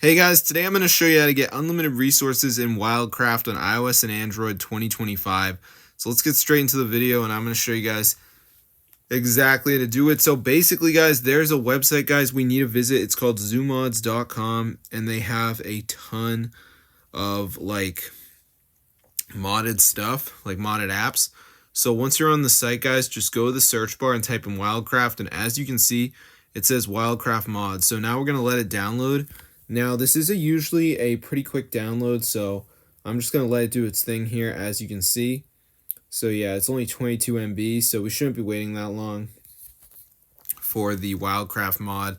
Hey guys, today I'm going to show you how to get unlimited resources in Wildcraft on iOS and Android 2025. So let's get straight into the video and I'm going to show you guys exactly how to do it. So basically guys, there's a website guys we need to visit. It's called zoomods.com and they have a ton of modded stuff, like modded apps. So once you're on the site guys, just go to the search bar and type in Wildcraft, and as you can see, it says Wildcraft mods. So now we're going to let it download. Now this is usually a pretty quick download, so I'm just going to let it do its thing here, as you can see. So yeah, it's only 22 MB, so we shouldn't be waiting that long for the Wildcraft mod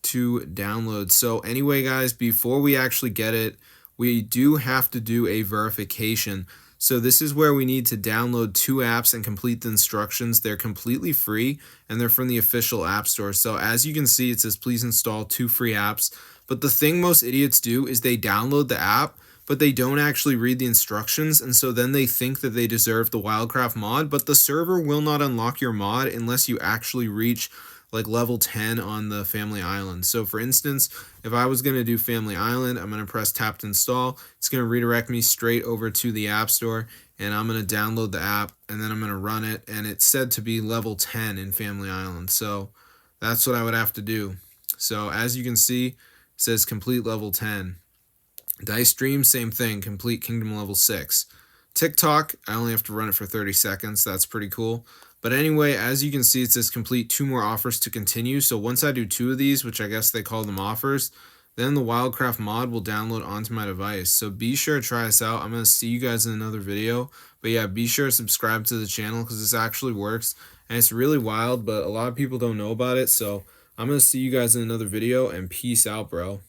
to download. So anyway guys, before we actually get it, we do have to do a verification. So this is where we need to download 2 apps and complete the instructions. They're completely free and they're from the official app store. So as you can see, it says please install 2 free apps. But the thing most idiots do is they download the app, but they don't actually read the instructions, and so then they think that they deserve the Wildcraft mod, but the server will not unlock your mod unless you actually reach like level 10 on the Family Island. So for instance, if I was going to do Family Island, I'm going to press tap to install. It's going to redirect me straight over to the App Store, and I'm going to download the app, and then I'm going to run it, and it's said to be level 10 in Family Island. So that's what I would have to do. So as you can see, it says complete level 10. Dice Dream, same thing, complete Kingdom level 6. TikTok, I only have to run it for 30 seconds. That's pretty cool. But anyway, as you can see, it says complete 2 more offers to continue. So once I do 2 of these, which I guess they call them offers, then the Wildcraft mod will download onto my device. So be sure to try this out. I'm going to see you guys in another video. But yeah, be sure to subscribe to the channel because this actually works. And it's really wild, but a lot of people don't know about it. So I'm going to see you guys in another video, and peace out, bro.